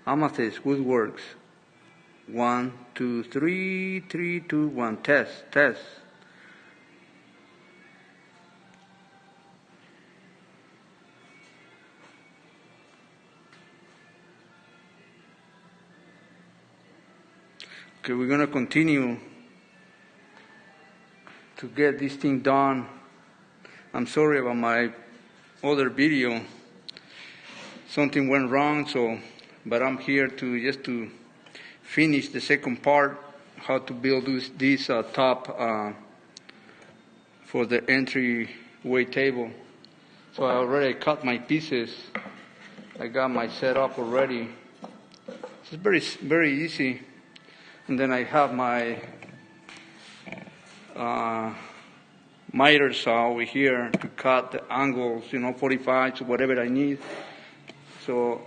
Amethyst Woodworks. 1, 2, 3, 3, 2, 1. Test. Okay, we're gonna continue to get this thing done. I'm sorry about my other video. Something went wrong, but I'm here to finish the second part, how to build this top for the entryway table. So I already cut my pieces. I got my setup already. It's very easy. And then I have my miter saw over here to cut the angles, 45 to whatever I need. So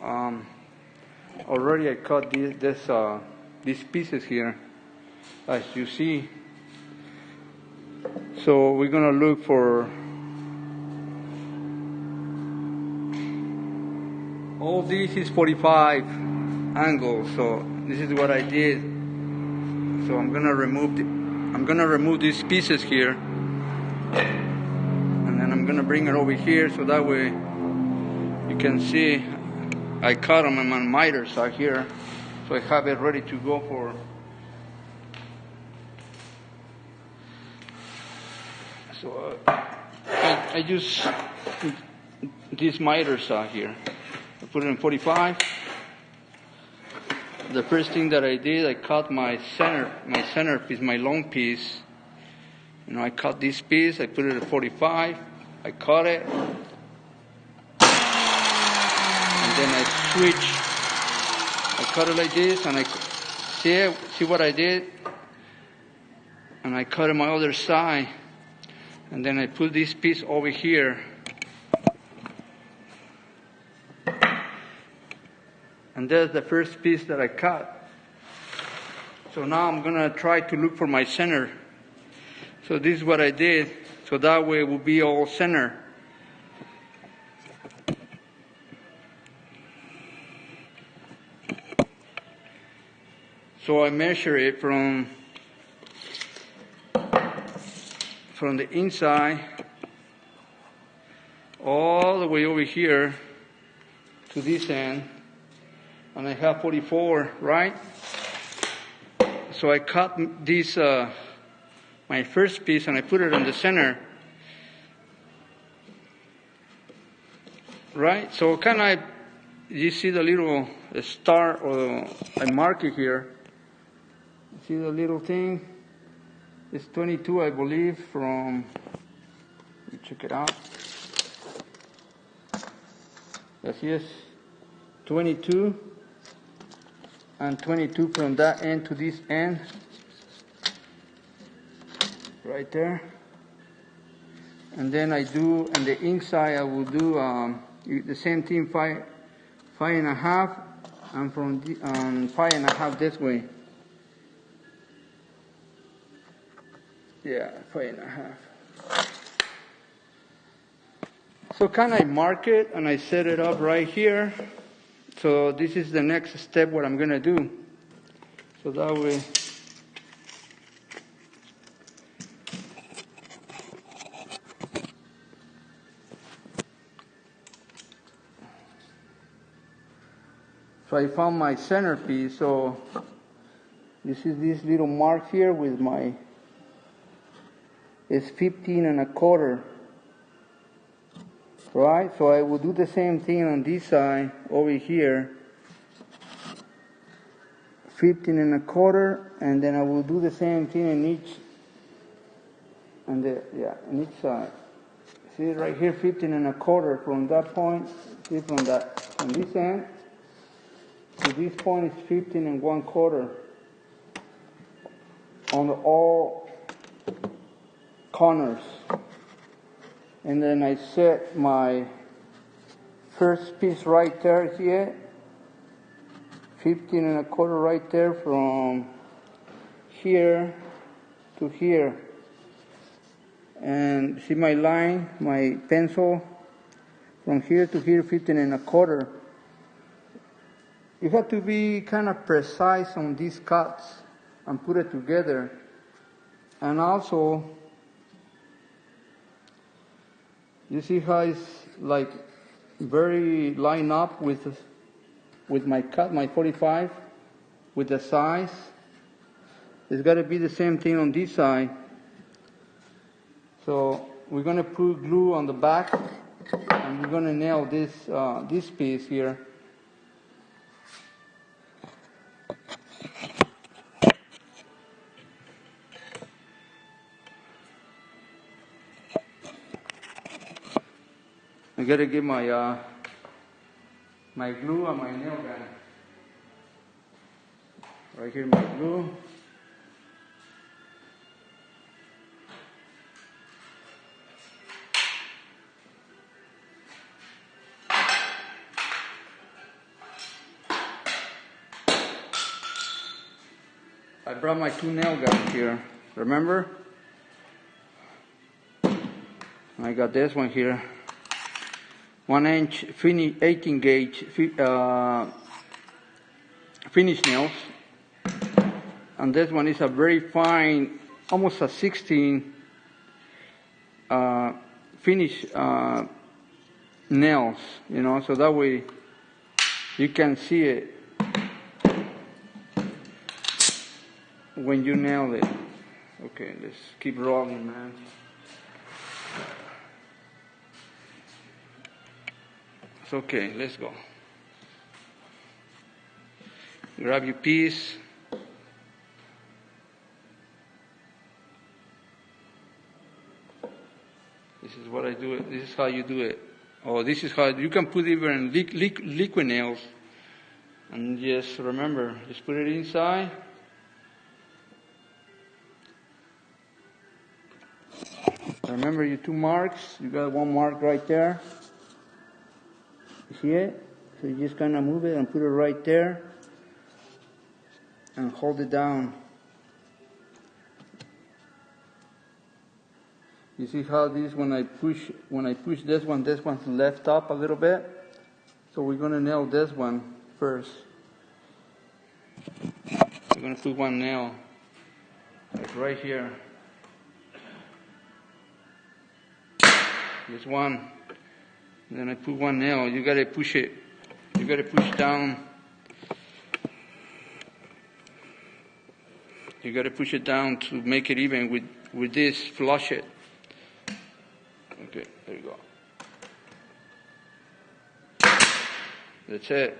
already I cut these pieces here, as you see. So we're gonna look for all this is 45 angles. So this is what I did. So I'm gonna remove these pieces here, and then I'm gonna bring it over here so that way you can see I cut them on my miter saw here, so I have it ready to go for. So I use this miter saw here. I put it in 45. The first thing that I did, I cut my center piece, my long piece. I cut this piece, I put it at 45, I cut it, and then I switch. I cut it like this, and I see what I did, and I cut it my other side, and then I put this piece over here. And that's the first piece that I cut. So now I'm gonna try to look for my center. So this is what I did. So that way it will be all center. So I measure it from the inside all the way over here to this end. And I have 44, right? So I cut this, my first piece, and I put it in the center. Right? So you see the little star, or I mark it here. See the little thing? It's 22, I believe, from, let me check it out. Yes, 22. And 22 from that end to this end, right there. And then I do, on the inside, I will do the same thing, 5.5, and from 5.5 this way. Yeah, 5.5. So I mark it and I set it up right here. So this is the next step, what I'm going to do. So that way, so I found my centerpiece. So this is this little mark here with it's 15.25. Right, so I will do the same thing on this side over here, 15.25, and then I will do the same thing in each side. See right here, 15.25 from that point. See from this end to this point is 15.25 on all corners. And then I set my first piece right there here, 15.25 right there from here to here. And see my line, my pencil, from here to here, 15.25. you have to be kind of precise on these cuts and put it together. And also, you see how it's like very lined up with my cut, my 45, with the size. It's got to be the same thing on this side. So we're going to put glue on the back, and we're going to nail this piece here. I got to get my my glue and my nail gun. Right here, my glue. I brought my 2 nail guns here, remember? I got this one here. 1-inch 18 gauge finish nails. And this one is a very fine, almost a 16 finish nails, you know, so that way you can see it when you nail it. Okay, let's keep rolling, man. It's okay, let's go. Grab your piece. This is what I do it. This is how you do it. Oh, this is how you can put even liquid nails. And just remember, just put it inside. Remember your 2 marks. You got 1 mark right there. You see it? So you just kind of move it and put it right there. And hold it down. You see how this, when I push this one's left up a little bit. So we're going to nail this one first. We're going to put 1 nail like right here. Just 1. And then I put 1 nail. You got to push it. You got to push down. You got to push it down to make it even with this. Flush it. Okay, there you go. That's it.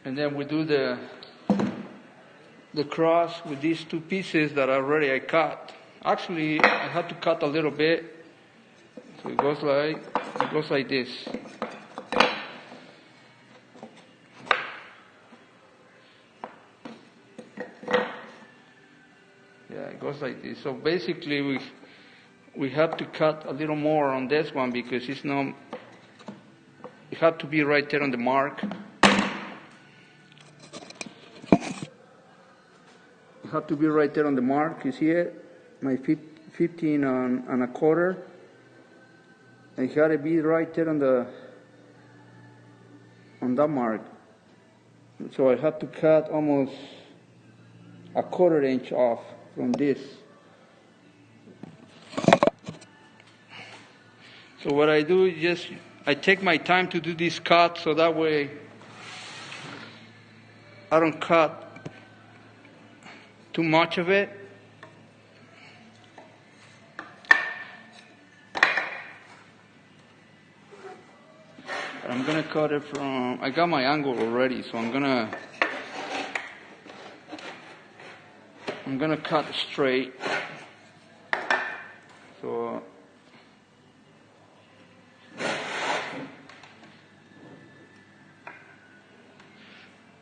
And then we do the cross with these 2 pieces that I cut. Actually, I had to cut a little bit. So it goes like this. Yeah, it goes like this. So basically, we have to cut a little more on this one because it had to be right there on the mark. It had to be right there on the mark. You see it? My 15 and a quarter. It had to be right there on that mark. So I had to cut almost a 1/4 inch off from this. So what I do is I take my time to do this cut so that way I don't cut too much of it. I'm going to cut it from, I got my angle already, so I'm going to cut straight. So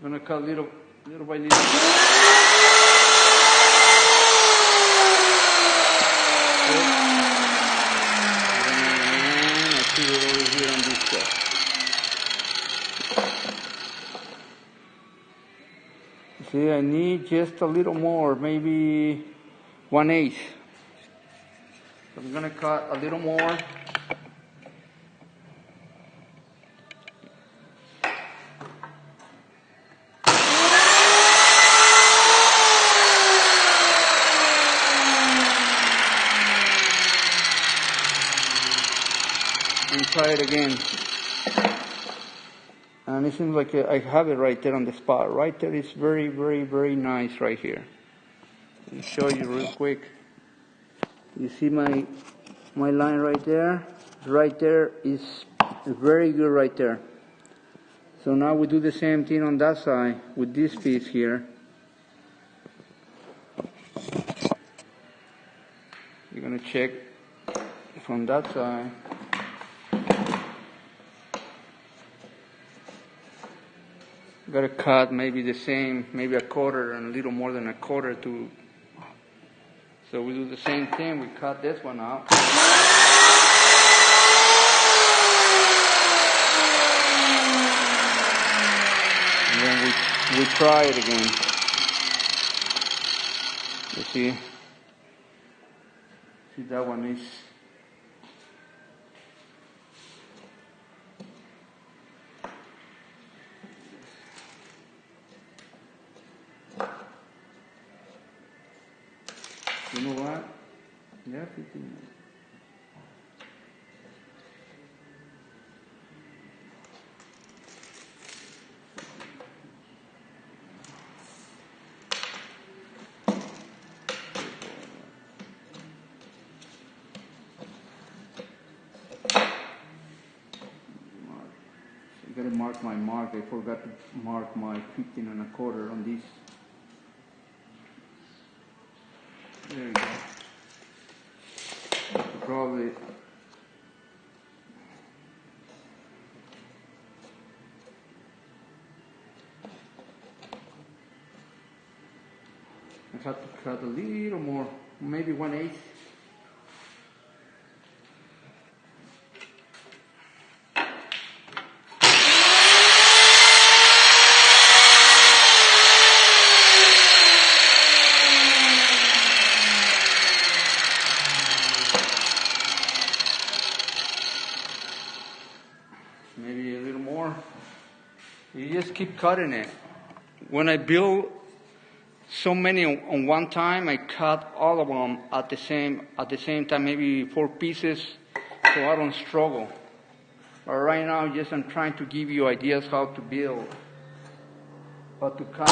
I'm going to cut little by little. And I put it over here on this side. See, I need just a little more, maybe 1/8. So I'm going to cut a little more. try it again. And it seems like I have it right there on the spot. Right there is very, very, very nice right here. Let me show you real quick. You see my line right there? Right there is very good right there. So now we do the same thing on that side with this piece here. You're gonna check from that side. Gotta cut maybe the same, maybe a quarter and a little more than a quarter to. So we do the same thing. We cut this one out. And then we try it again. You see? See, that one is. You know what? Yeah, 15 minutes. I gotta mark my mark. I forgot to mark my 15 and a quarter on this. There you go. Probably I have to cut a little more, maybe 1/8. Maybe a little more. You just keep cutting it. When I build so many on one time, I cut all of them at the same time, maybe 4 pieces, so I don't struggle. But right now, just I'm trying to give you ideas how to build, how to cut.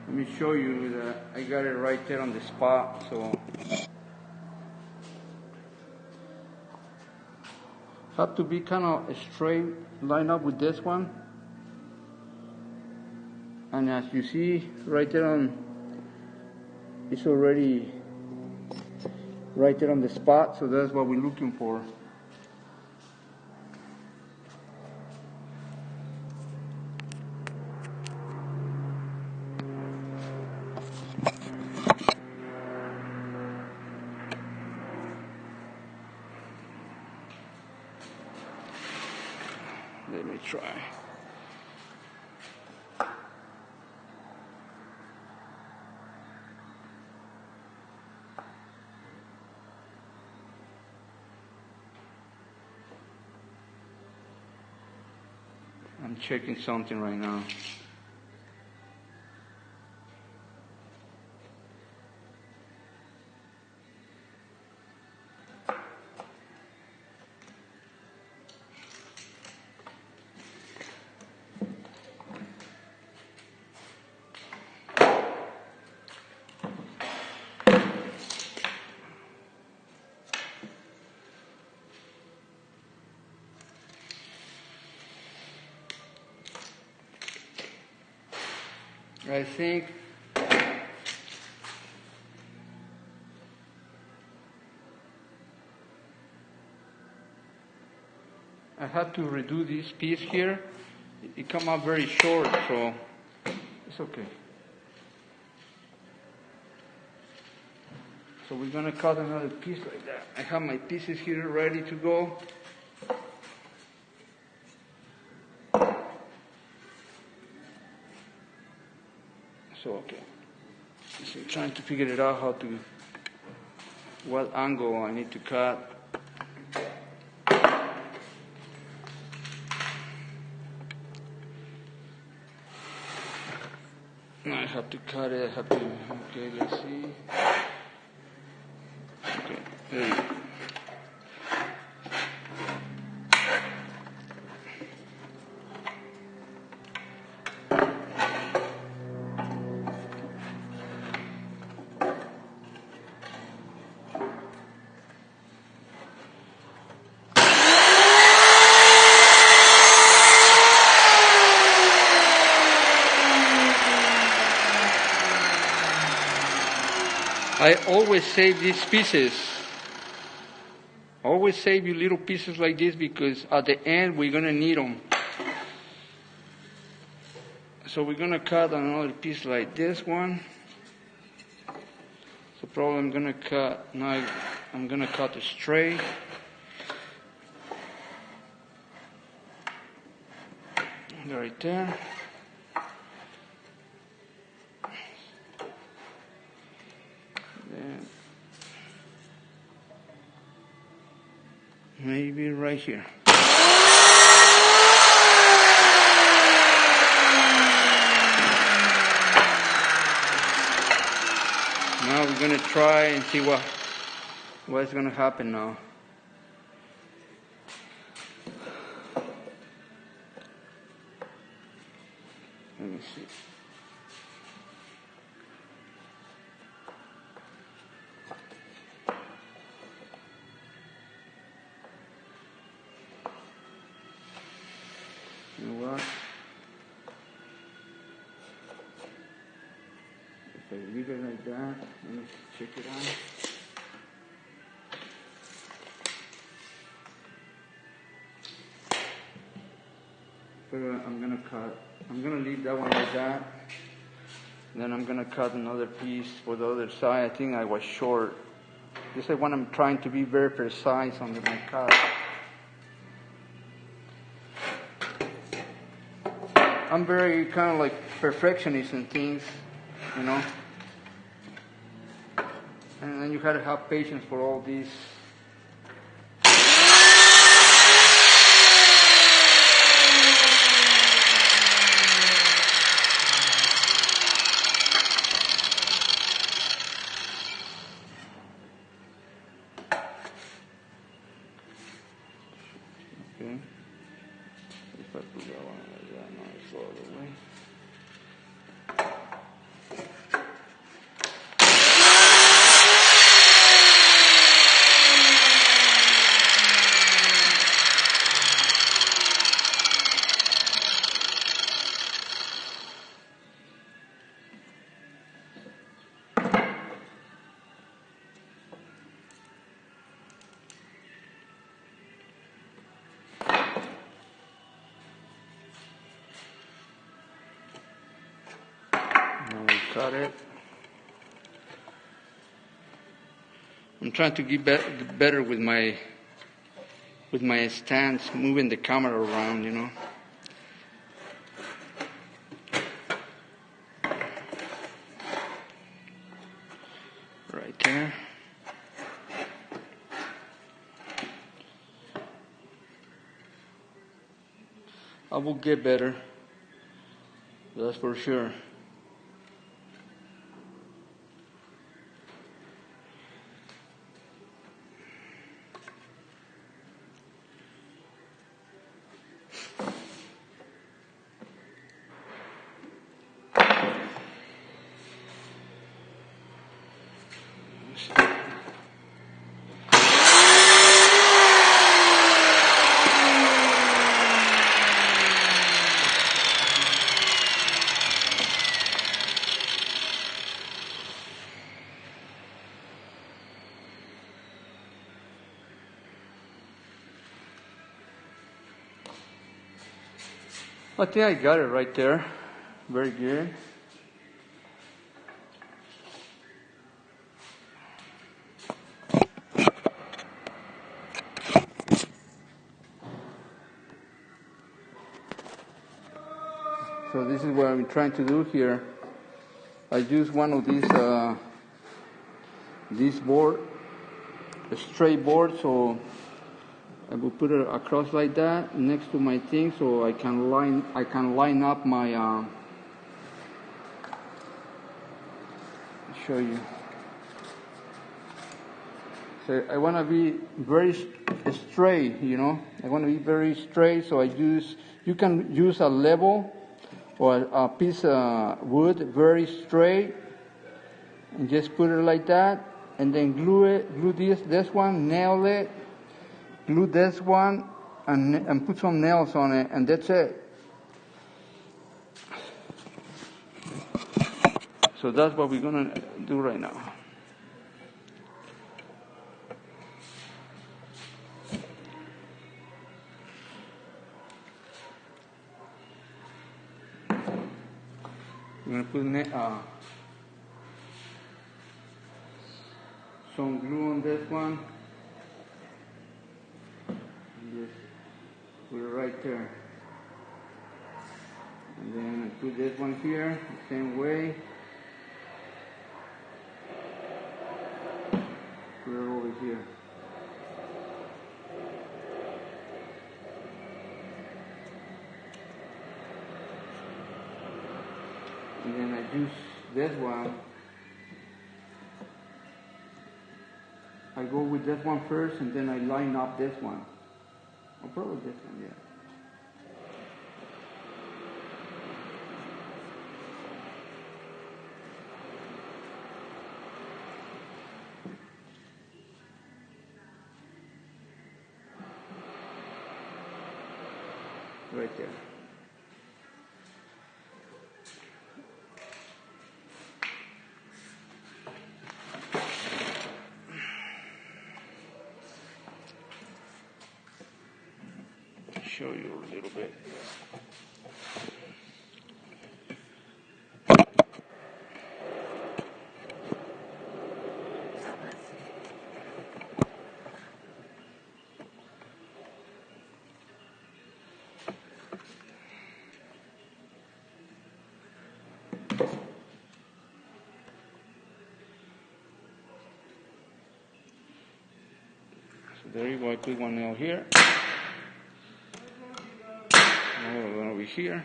Let me show you that I got it right there on the spot. So have to be kind of a straight line up with this one. And as you see right there on, it's already right there on the spot. So that's what we're looking for. Let me try. I'm checking something right now. I think I had to redo this piece here. It come out very short, so it's okay. So we're gonna cut another piece like that. I have my pieces here ready to go. So okay. I'm trying to figure it out what angle I need to cut. I have to cut it, okay, let's see. Okay, there you go. I always save these pieces. Always save you little pieces like this because at the end we're going to need them. So we're going to cut another piece like this one. So probably I'm going to cut, now I'm going to cut it straight. Right there. Maybe right here. Now we're going to try and see what's going to happen now. Let me see. You know what? If I leave it like that, let me check it out. I'm gonna leave that one like that. Then I'm gonna cut another piece for the other side. I think I was short. This is when I'm trying to be very precise on my cut. I'm very kind of like perfectionist in things, you know. And then you gotta have patience for all these. Okay. If I put that one like that, now it's all the way. Got it. I'm trying to get better with my stance, moving the camera around, you know. Right there. I will get better. That's for sure. I think I got it right there. Very good. So this is what I'm trying to do here. I use one of these this board, a straight board, so I will put it across like that next to my thing, so I can line up my. Show you. So I want to be very straight, you know. I want to be very straight, so you can use a level or a piece of wood very straight, and just put it like that, and then glue this one, nail it, glue this one, and put some nails on it, and that's it. So that's what we're gonna do right now. We're gonna put some glue on this one. Just put it right there. And then I put this one here, the same way. Put it over here. And then I use this one. I go with this one first, and then I line up this one. Or probably this one, yeah. Right there. Show you a little bit. So there you go. I put one nail here. Another one over here.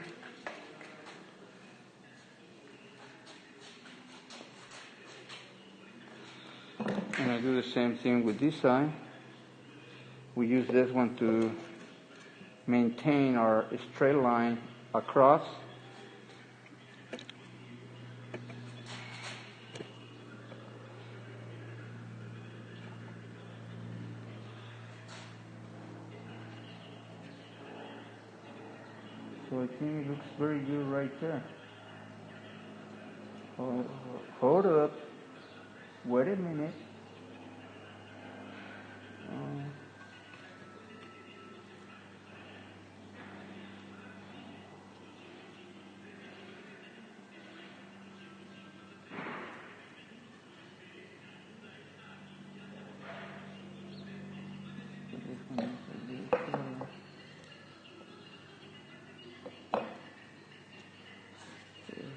And I do the same thing with this side. We use this one to maintain our straight line across. So I think it looks very good right there. Hold up. Wait a minute.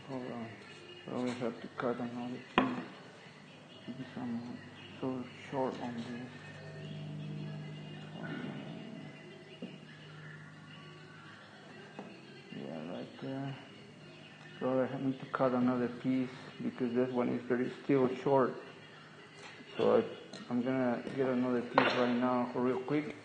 Hold on. I always have to cut another piece because I'm so short on this. Yeah, right there. So I need to cut another piece because this one is still short. So I'm gonna get another piece right now real quick.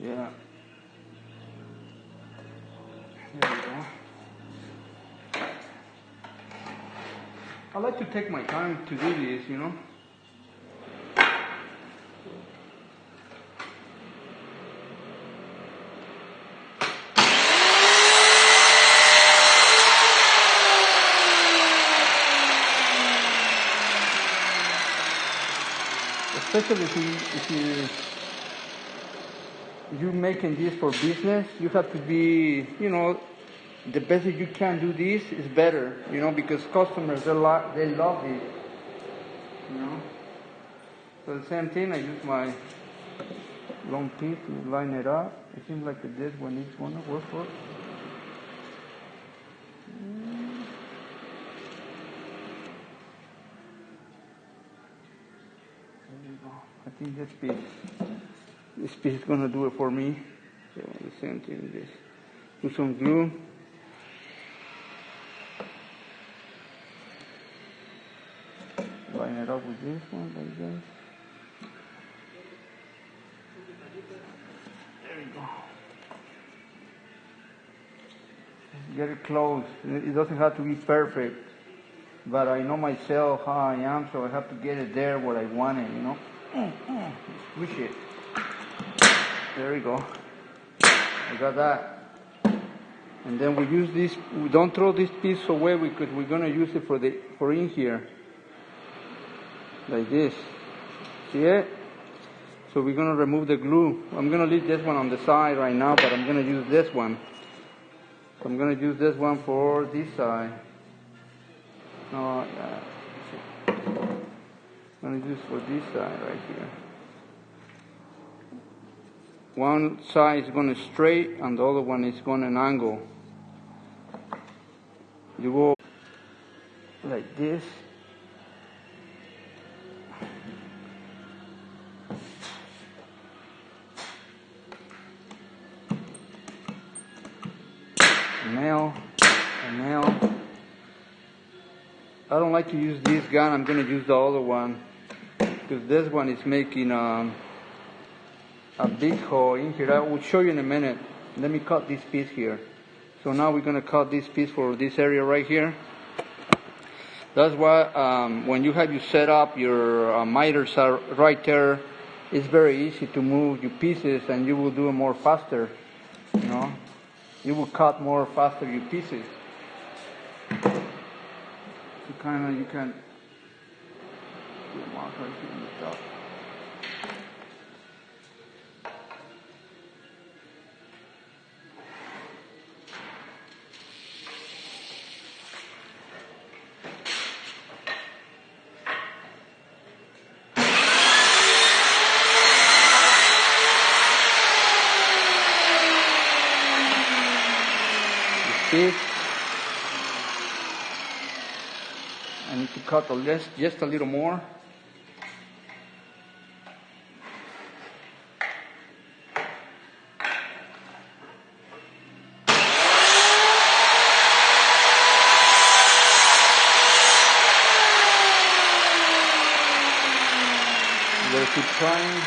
Yeah. There we go. I like to take my time to do this, you know. Especially if you're making this for business, you have to be, you know, the best that you can do this is better, you know, because customers, they love it, you know. So the same thing, I use my long piece to line it up. It seems like this one is going to work for it. There you go. I think this piece is going to do it for me. So the same thing, this. Put some glue. Line it up with this one like this. There you go. Get it close. It doesn't have to be perfect, but I know myself how I am, so I have to get it there where I want it, you know. Squish it. There we go. I got that. And then we use this. We don't throw this piece away because we're gonna use it for in here, like this. See it? So we're gonna remove the glue. I'm gonna leave this one on the side right now, but I'm gonna use this one. So I'm gonna use this one for this side. No, I'm gonna use for this side right here. One side is going straight and the other one is going an angle. You go like this. A nail. I don't like to use this gun. I'm going to use the other one because this one is making a big hole in here. I will show you in a minute. Let me cut this piece here. So now we're going to cut this piece for this area right here. That's why when you have you set up, your miters are right there. It's very easy to move your pieces and you will do it more faster. You know, you will cut more faster your pieces. So you can do a mark right here on the top. This. I need to cut just a little more. You gotta keep trying.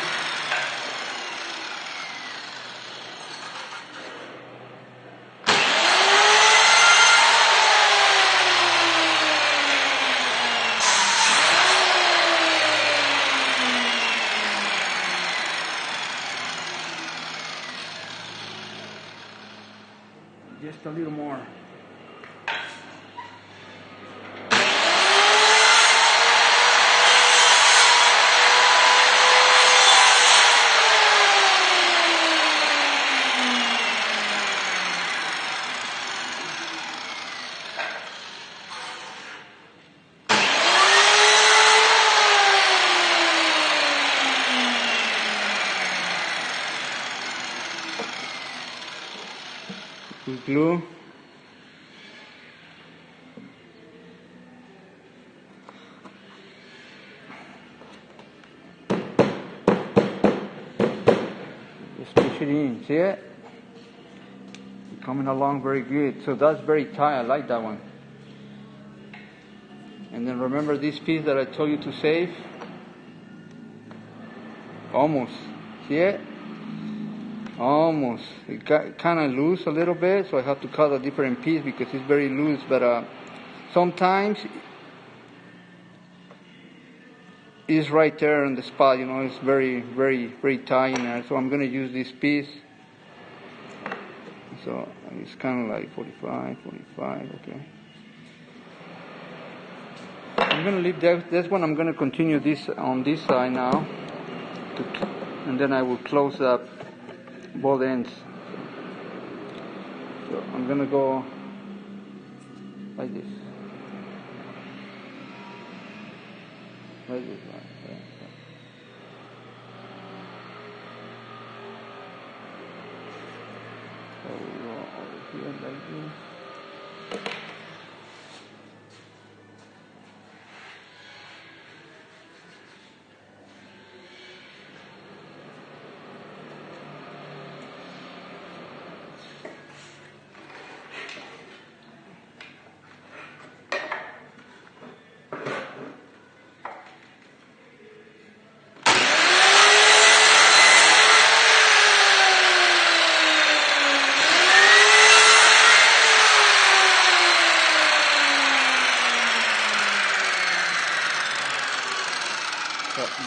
Just a little more. With glue. Just push it in, see it? Coming along very good. So that's very tight, I like that one. And then remember this piece that I told you to save? Almost, see it? Almost. It got kind of loose a little bit, so I have to cut a different piece because it's very loose. But sometimes it's right there on the spot. You know, it's very, very, very tight in there. So I'm gonna use this piece. So it's kind of like 45, 45. Okay. I'm gonna leave this one. I'm gonna continue this on this side now, and then I will close up both ends. So I'm gonna go like this, like this, right. So we go over here like this.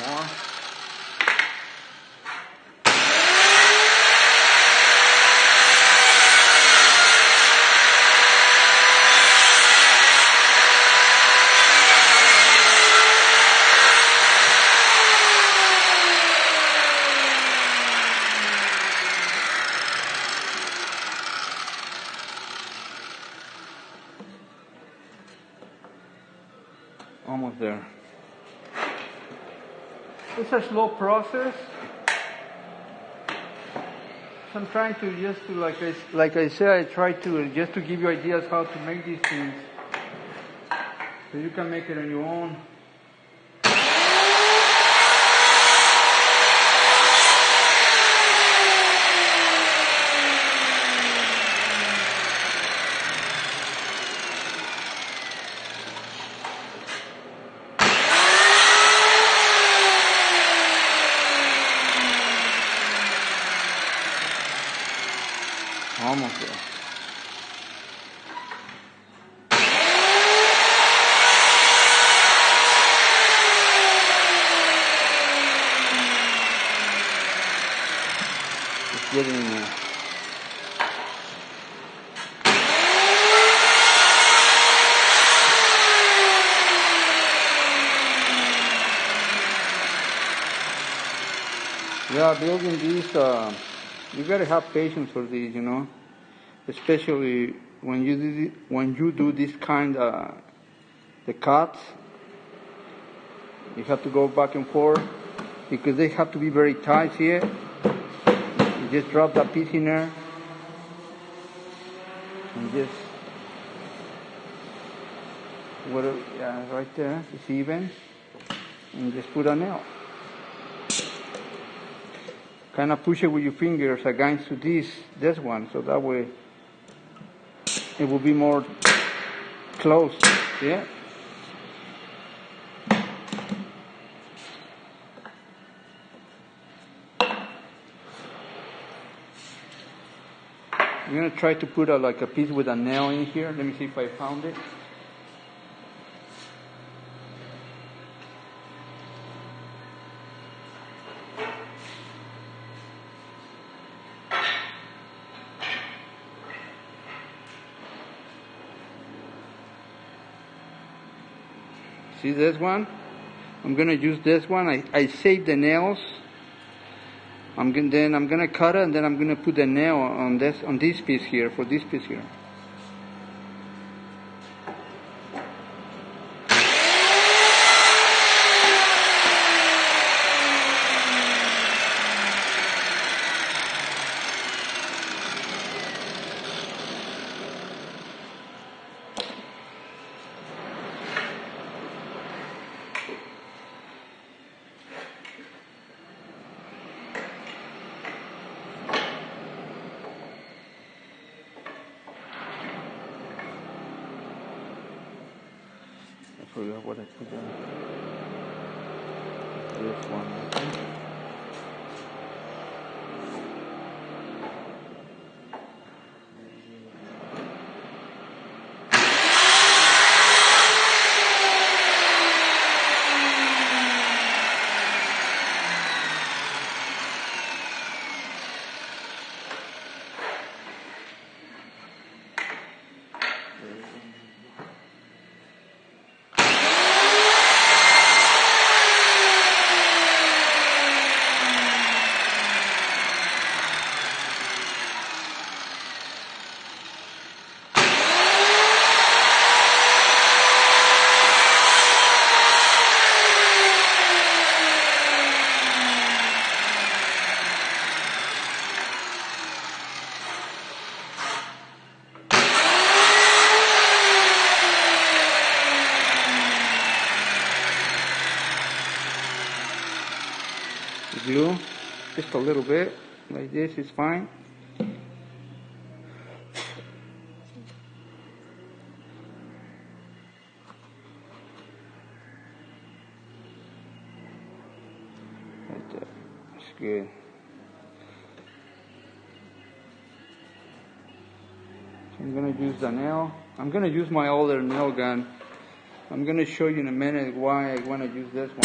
More. Almost there. It's a slow process. So I'm trying to just to like I said, I try to just to give you ideas how to make these things, so you can make it on your own. Almost there. Just getting in there. Yeah, building these, you gotta have patience for these, you know, especially when you do this kind of the cuts. You have to go back and forth because they have to be very tight here. You just drop that piece in there and just right there. It's even, and just put a nail. Kind of push it with your fingers against this one, so that way it will be more close. Yeah. I'm gonna try to put like a piece with a nail in here. Let me see if I found it. See this one? I'm gonna use this one. I saved the nails. I'm gonna cut it, and then I'm gonna put the nail on this piece here, for this piece here. I forgot what I put on. This one, okay. glue, just a little bit, like this is fine. Right there, that's good. So I'm gonna use the nail. I'm gonna use my older nail gun. I'm gonna show you in a minute why I wanna use this one.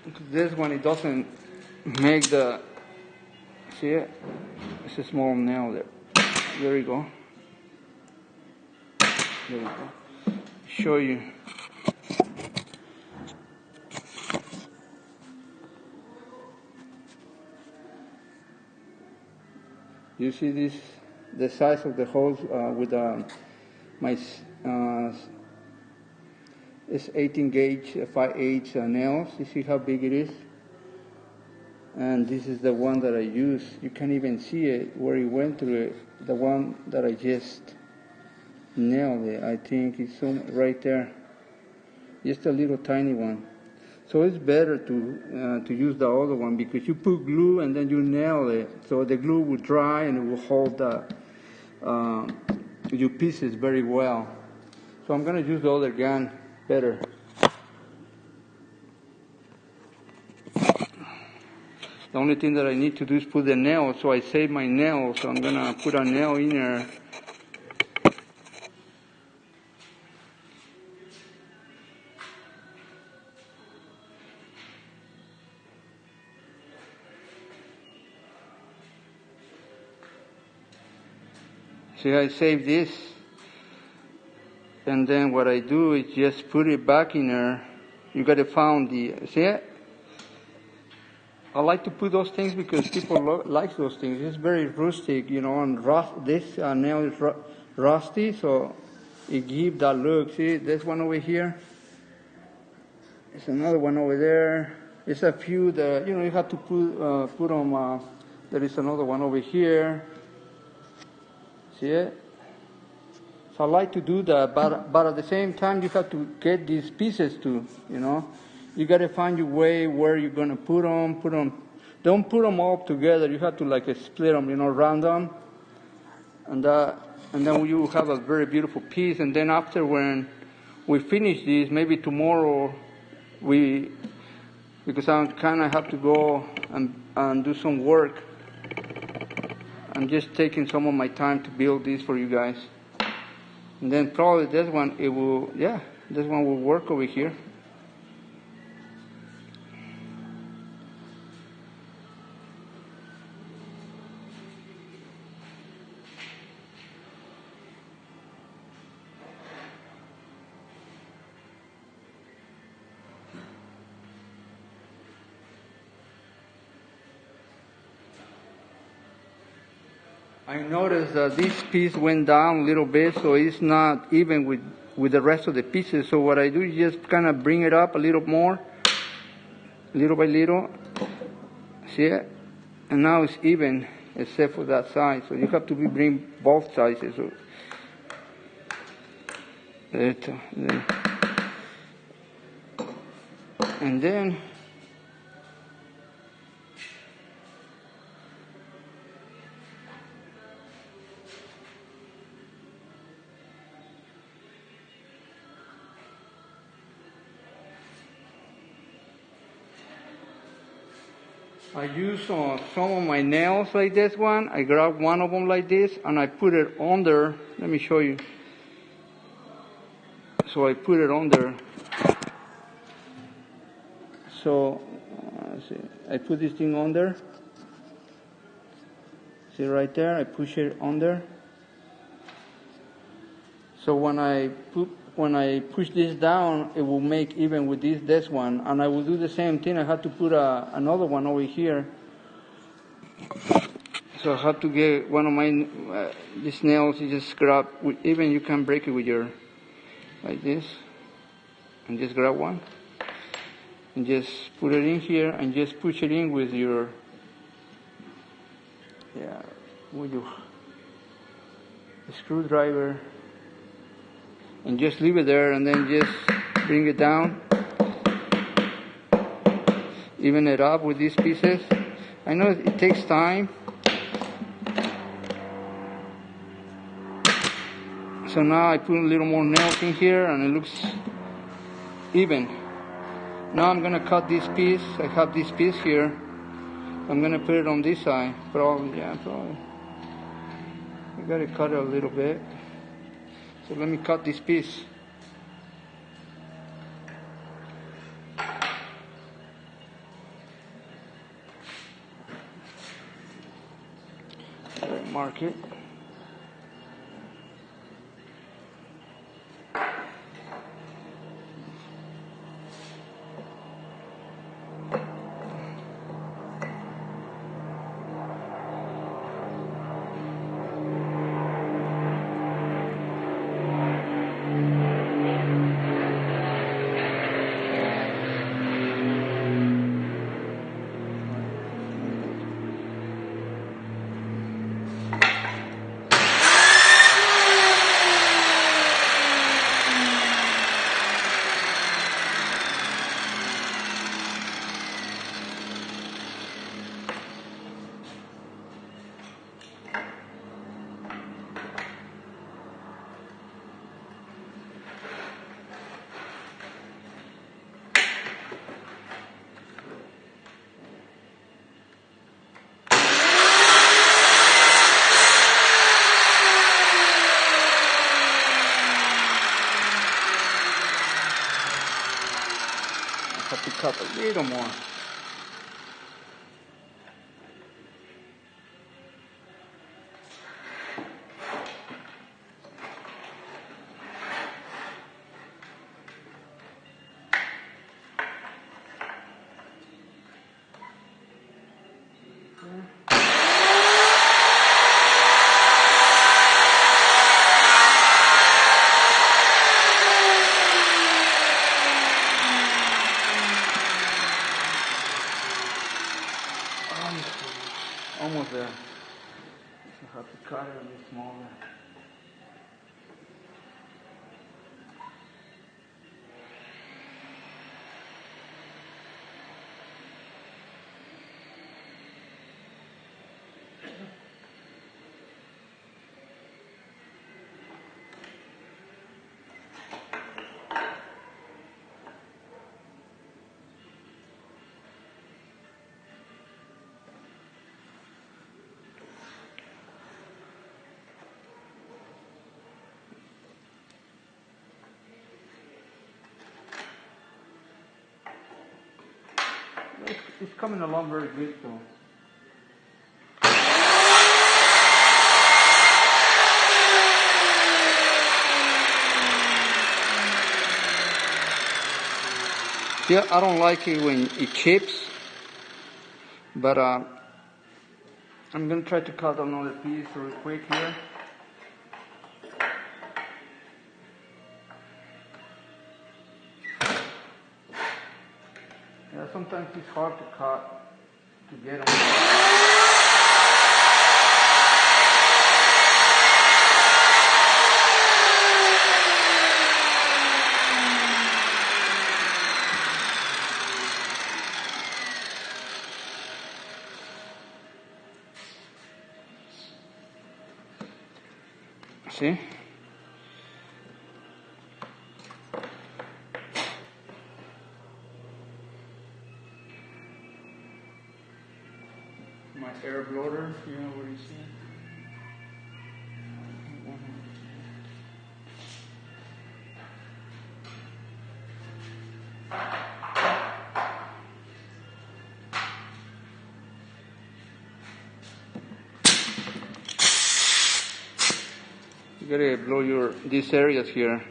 Because this one, it doesn't make the, see it? It's a small nail there. There you go. There you go. Show you. You see this, the size of the holes with my it's 18 gauge 5/8 nails. You see how big it is? And this is the one that I use. You can't even see it where it went through it. The one that I just nailed it. I think it's right there. Just a little tiny one. So it's better to use the other one because you put glue and then you nail it. So the glue will dry and it will hold your pieces very well. So I'm going to use the other gun better. The only thing that I need to do is put the nail, so I save my nail. So I'm going to put a nail in there. See, I save this, and then what I do is just put it back in there. You gotta find see it? I like to put those things because people like those things. It's very rustic, you know, and this nail is rusty, so it gives that look. See, there's one over here. There's another one over there. There's a few that, you know, you have to put them, there is another one over here. See it? So I like to do that, but at the same time, you have to get these pieces too, you know. You got to find your way where you're going to put them. Don't put them all together. You have to like split them, you know, random. And then you have a very beautiful piece. And then after when we finish this, maybe tomorrow, because I kind of have to go and do some work. I'm just taking some of my time to build this for you guys. And then probably this one, this one will work over here. I noticed that this piece went down a little bit, so it's not even with the rest of the pieces. So what I do is just kind of bring it up a little more, little by little. See it? And now it's even, except for that side. So you have to bring both sides. So and then I use some of my nails like this one. I grab one of them like this and I put it under. Let me show you. So I put it under. So see, I put this thing under. See right there, I push it under. So when I push this down, it will make even with this one. And I will do the same thing. I have to put another one over here. So I have to get one of my, these nails, you just grab, even you can break it with your, like this. And just grab one. And just put it in here and just push it in with your, with your screwdriver. And just leave it there and then just bring it down. even it up with these pieces. I know it takes time. So now I put a little more nails in here and it looks even. Now I'm gonna cut this piece. I have this piece here. I'm gonna put it on this side. Probably. I gotta cut it a little bit. So let me cut this piece. Mark it. Have to cut a little more. Almost there. I have to cut it a bit smaller. It's coming along very good, so. Yeah, I don't like it when it chips, but I'm gonna try to cut another piece real quick here. Yeah, sometimes it's hard to cut to get them. See? My air bloater, you know what you see? You gotta blow these areas here.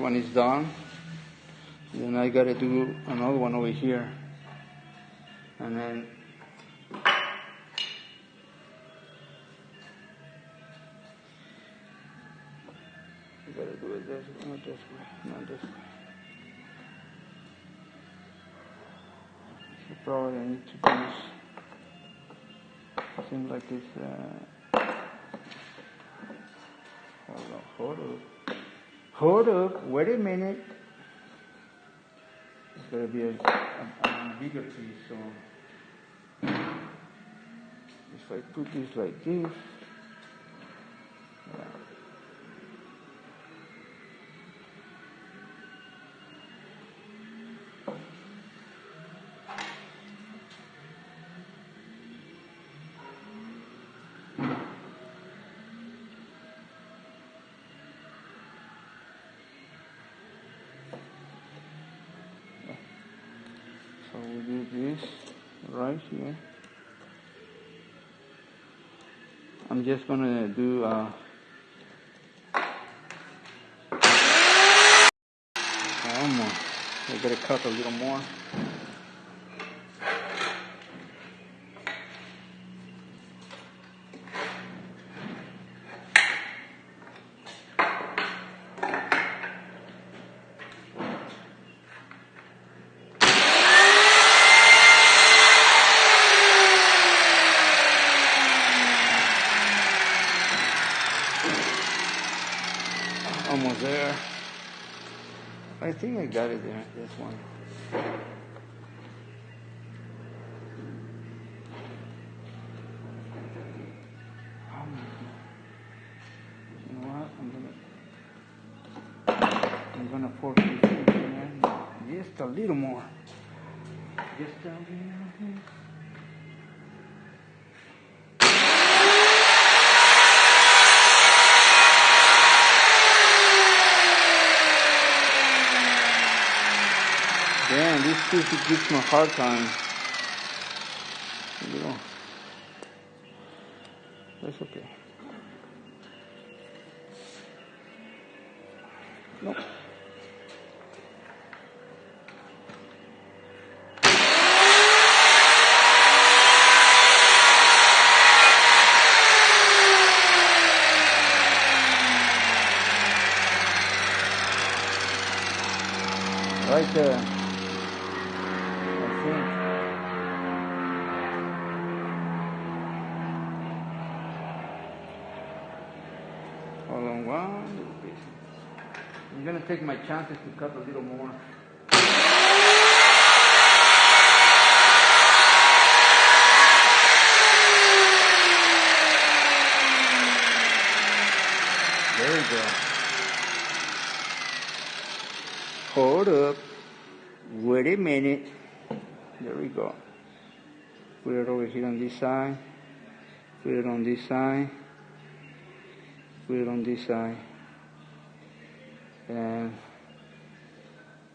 one is done. Then I gotta do another one over here. And then you gotta do it this way, not this way, not this way. So probably I need to do something like this. Hold up, wait a minute. It's gonna be a bigger piece, so if I put this like this, so we do this right here. I'm just gonna do almost. I gotta cut a little more. Almost there. I think I got it there, this one. You know what? I'm gonna force this in there just a little more. Just a little. Damn, this piece gives me a hard time. You know, that's okay. Nope. Right there. Hold on one little bit. I'm gonna take my chances to cut a little more. There we go. Hold up. Wait a minute. There we go. Put it over here on this side. Put it on this side. Put it on this side. And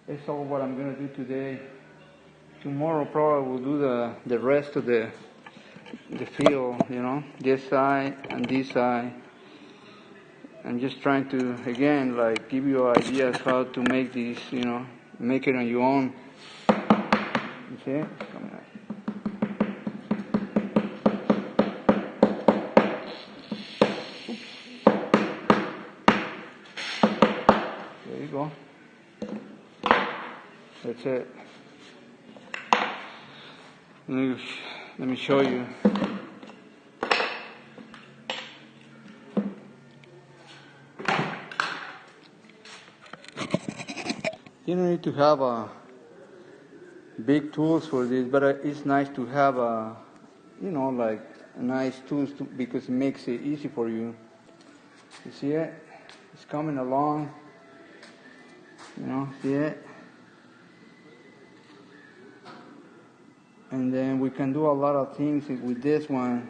that's all what I'm going to do today. Tomorrow probably we'll do the rest of the field, you know, this side and this side. I'm just trying to, again, like give you ideas how to make this, you know, make it on your own. You see it? Coming out. There you go. That's it. Let me show you. You don't need to have big tools for this, but it's nice to have you know, like nice tools because it makes it easy for you. You see it? It's coming along. You know, see it? And then we can do a lot of things with this one.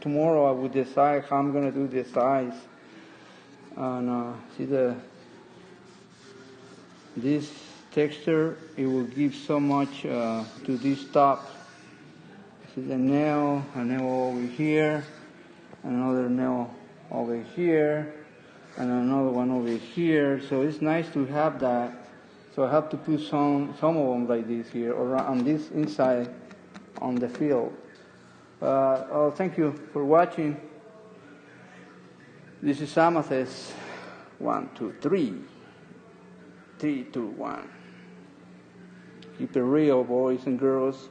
Tomorrow I will decide how I'm gonna do the size. And see this texture, it will give so much to this top. See the nail, a nail over here, another nail over here, and another one over here. So it's nice to have that. So I have to put some of them like this here, or on this inside on the field. Thank you for watching. This is Amethyst. 1, 2, 3. 3, 2, 1. Keep it real, boys and girls.